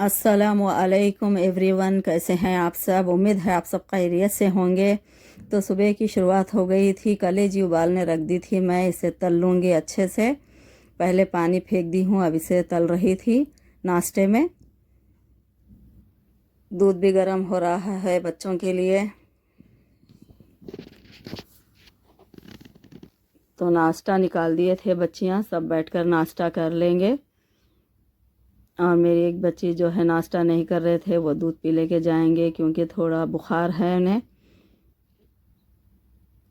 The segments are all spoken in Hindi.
अस्सलामुअलैकुम एवरीवन, कैसे हैं आप सब। उम्मीद है आप सब खैरियत से होंगे। तो सुबह की शुरुआत हो गई थी। कलेजी उबालने रख दी थी मैं, इसे तल लूँगी अच्छे से। पहले पानी फेंक दी हूँ, अब इसे तल रही थी नाश्ते में। दूध भी गर्म हो रहा है बच्चों के लिए। तो नाश्ता निकाल दिए थे बच्चियाँ, सब बैठकर नाश्ता कर लेंगे। और मेरी एक बच्ची जो है नाश्ता नहीं कर रहे थे, वो दूध पी लेके जाएंगे क्योंकि थोड़ा बुखार है उन्हें।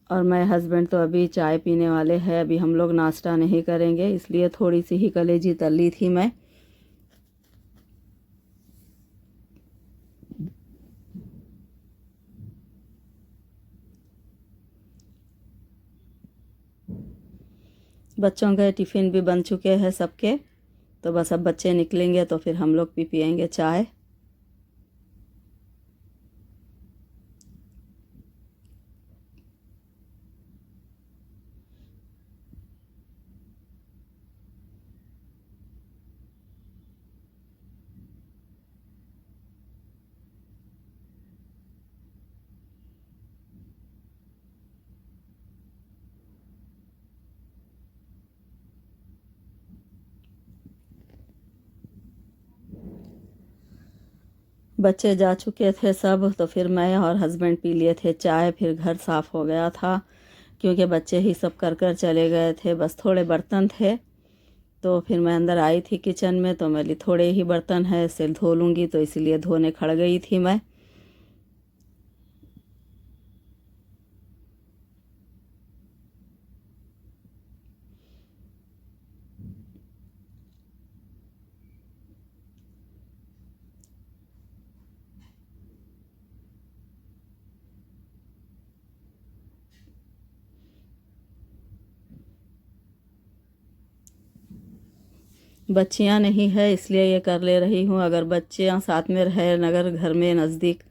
और मेरे हस्बैंड तो अभी चाय पीने वाले हैं, अभी हम लोग नाश्ता नहीं करेंगे, इसलिए थोड़ी सी ही कलेजी तल ली थी मैं। बच्चों के टिफ़िन भी बन चुके हैं सबके। तो बस अब बच्चे निकलेंगे तो फिर हम लोग भी पियेंगे चाय। बच्चे जा चुके थे सब, तो फिर मैं और हस्बैंड पी लिए थे चाय। फिर घर साफ़ हो गया था क्योंकि बच्चे ही सब कर कर चले गए थे, बस थोड़े बर्तन थे। तो फिर मैं अंदर आई थी किचन में, तो मेरी थोड़े ही बर्तन है, इसे धो लूँगी, तो इसलिए धोने खड़ गई थी मैं। बच्चियाँ नहीं है इसलिए ये कर ले रही हूँ। अगर बच्चियाँ साथ में रहे, अगर घर में नज़दीक,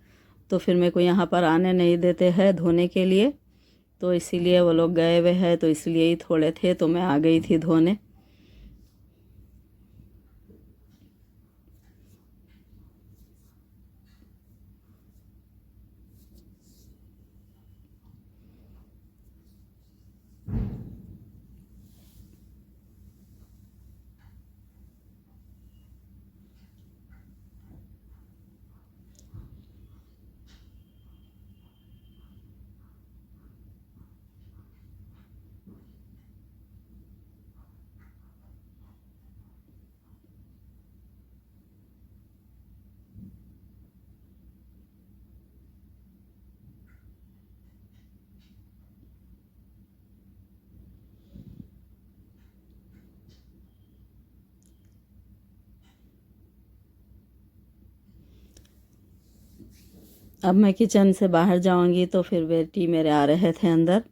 तो फिर मेरे को यहाँ पर आने नहीं देते हैं धोने के लिए। तो इसीलिए वो लोग गए हुए हैं, तो इसलिए ही थोड़े थे तो मैं आ गई थी धोने। अब मैं किचन से बाहर जाऊंगी तो फिर बेटी मेरे आ रहे थे अंदर,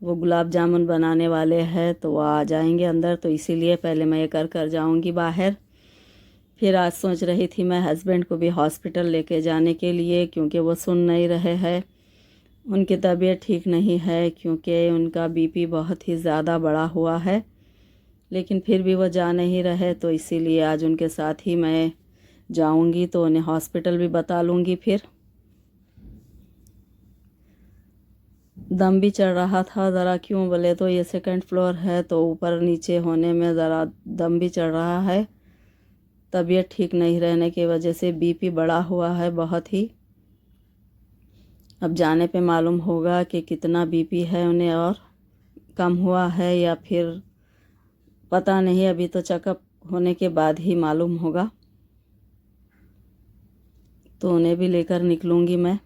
वो गुलाब जामुन बनाने वाले हैं, तो वो आ जाएंगे अंदर, तो इसीलिए पहले मैं ये कर कर जाऊंगी बाहर। फिर आज सोच रही थी मैं हस्बैंड को भी हॉस्पिटल लेके जाने के लिए, क्योंकि वो सुन नहीं रहे हैं। उनकी तबीयत ठीक नहीं है क्योंकि उनका बीपी बहुत ही ज़्यादा बढ़ा हुआ है, लेकिन फिर भी वो जा नहीं रहे, तो इसीलिए आज उनके साथ ही मैं जाऊंगी, तो उन्हें हॉस्पिटल भी बता लूँगी। फिर दम भी चढ़ रहा था ज़रा, क्यों बोले तो ये सेकंड फ्लोर है, तो ऊपर नीचे होने में ज़रा दम भी चढ़ रहा है। तबीयत ठीक नहीं रहने की वजह से बीपी बढ़ा हुआ है बहुत ही। अब जाने पे मालूम होगा कि कितना बीपी है उन्हें, और कम हुआ है या फिर पता नहीं, अभी तो चेकअप होने के बाद ही मालूम होगा। तो उन्हें भी लेकर निकलूँगी मैं।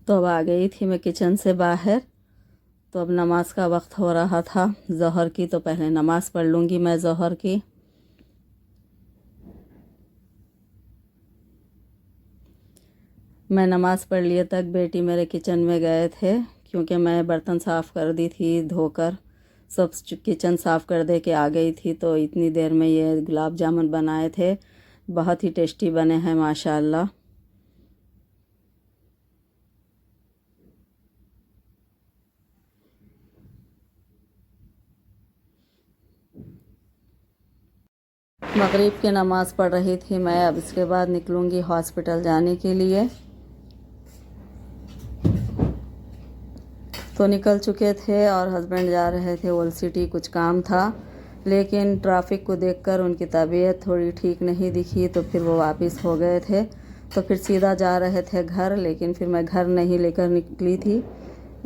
तो अब आ गई थी मैं किचन से बाहर। तो अब नमाज का वक्त हो रहा था ज़ोहर की, तो पहले नमाज पढ़ लूँगी मैं ज़ोहर की। मैं नमाज़ पढ़ लिए तक बेटी मेरे किचन में गए थे, क्योंकि मैं बर्तन साफ़ कर दी थी धोकर, सब किचन साफ़ कर दे के आ गई थी। तो इतनी देर में ये गुलाब जामुन बनाए थे, बहुत ही टेस्टी बने हैं माशाल्लाह। मगरिब की नमाज़ पढ़ रही थी मैं। अब इसके बाद निकलूँगी हॉस्पिटल जाने के लिए। तो निकल चुके थे और हस्बैंड जा रहे थे ओल्ड सिटी, कुछ काम था, लेकिन ट्रैफिक को देखकर उनकी तबीयत थोड़ी ठीक नहीं दिखी, तो फिर वो वापस हो गए थे। तो फिर सीधा जा रहे थे घर, लेकिन फिर मैं घर नहीं लेकर निकली थी।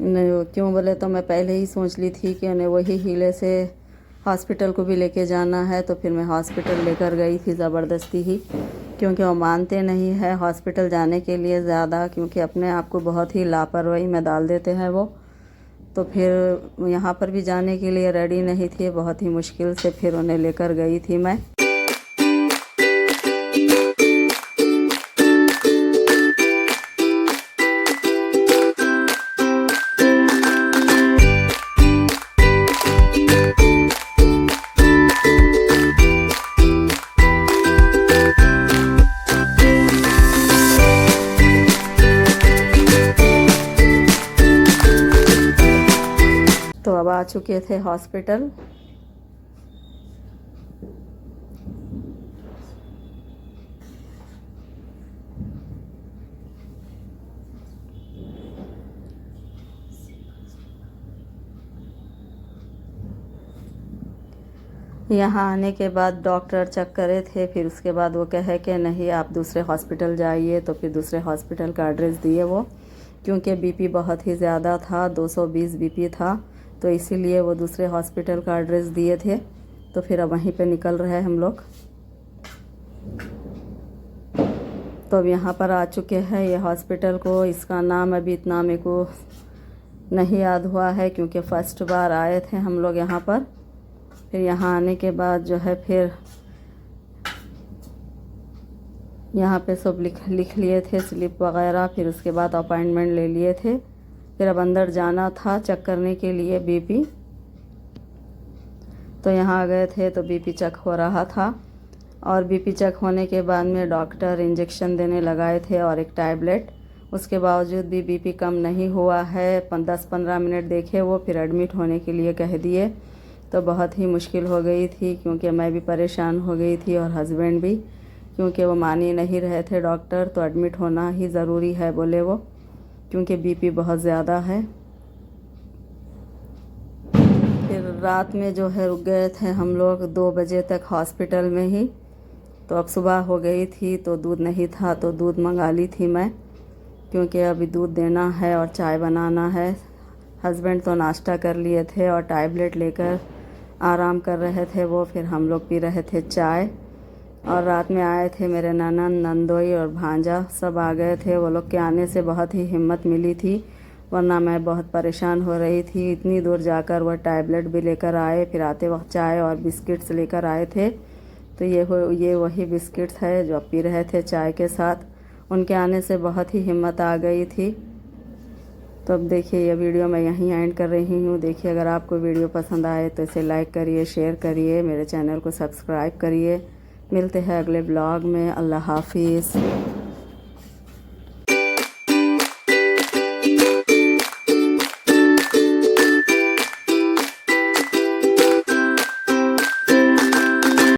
क्यों बोले तो मैं पहले ही सोच ली थी कि उन्हें वही हीले से हॉस्पिटल को भी लेके जाना है। तो फिर मैं हॉस्पिटल लेकर गई थी ज़बरदस्ती ही, क्योंकि वो मानते नहीं है हॉस्पिटल जाने के लिए ज़्यादा, क्योंकि अपने आप को बहुत ही लापरवाही में डाल देते हैं वो। तो फिर यहाँ पर भी जाने के लिए रेडी नहीं थी, बहुत ही मुश्किल से फिर उन्हें लेकर गई थी मैं। तो अब आ चुके थे हॉस्पिटल। यहाँ आने के बाद डॉक्टर चेक करे थे, फिर उसके बाद वो कहे कि नहीं आप दूसरे हॉस्पिटल जाइए। तो फिर दूसरे हॉस्पिटल का एड्रेस दिए वो, क्योंकि बीपी बहुत ही ज़्यादा था, 220 बीपी था, तो इसीलिए वो दूसरे हॉस्पिटल का एड्रेस दिए थे। तो फिर अब वहीं पे निकल रहे हैं हम लोग। तो अब यहाँ पर आ चुके हैं ये हॉस्पिटल को। इसका नाम अभी इतना मेरे को नहीं याद हुआ है, क्योंकि फ़र्स्ट बार आए थे हम लोग यहाँ पर। फिर यहाँ आने के बाद जो है फिर यहाँ पे सब लिख लिए थे स्लिप वगैरह। फिर उसके बाद अपॉइंटमेंट ले लिए थे। फिर अब अंदर जाना था चेक करने के लिए बीपी। तो यहाँ आ गए थे तो बीपी चेक हो रहा था, और बीपी चेक होने के बाद में डॉक्टर इंजेक्शन देने लगाए थे और एक टैबलेट। उसके बावजूद भी बीपी कम नहीं हुआ है। 10-15 मिनट देखे वो, फिर एडमिट होने के लिए कह दिए। तो बहुत ही मुश्किल हो गई थी, क्योंकि मैं भी परेशान हो गई थी और हस्बैंड भी, क्योंकि वो मान ही नहीं रहे थे डॉक्टर। तो एडमिट होना ही ज़रूरी है बोले वो, क्योंकि बीपी बहुत ज़्यादा है। फिर रात में जो है रुक गए थे हम लोग 2 बजे तक हॉस्पिटल में ही। तो अब सुबह हो गई थी, तो दूध नहीं था, तो दूध मंगा ली थी मैं, क्योंकि अभी दूध देना है और चाय बनाना है। हस्बैंड तो नाश्ता कर लिए थे और टैबलेट लेकर आराम कर रहे थे वो। फिर हम लोग पी रहे थे चाय। और रात में आए थे मेरे ननंद, नंदोई और भांजा, सब आ गए थे। वो लोग के आने से बहुत ही हिम्मत मिली थी, वरना मैं बहुत परेशान हो रही थी। इतनी दूर जाकर वह टैबलेट भी लेकर आए, फिर आते वक्त चाय और बिस्किट्स लेकर आए थे। तो ये वही बिस्किट्स है जो पी रहे थे चाय के साथ। उनके आने से बहुत ही हिम्मत आ गई थी। तो अब देखिए ये वीडियो मैं यहीं एंड कर रही हूँ। देखिए अगर आपको वीडियो पसंद आए तो इसे लाइक करिए, शेयर करिए, मेरे चैनल को सब्सक्राइब करिए। मिलते हैं अगले ब्लॉग में। अल्लाह हाफिज़।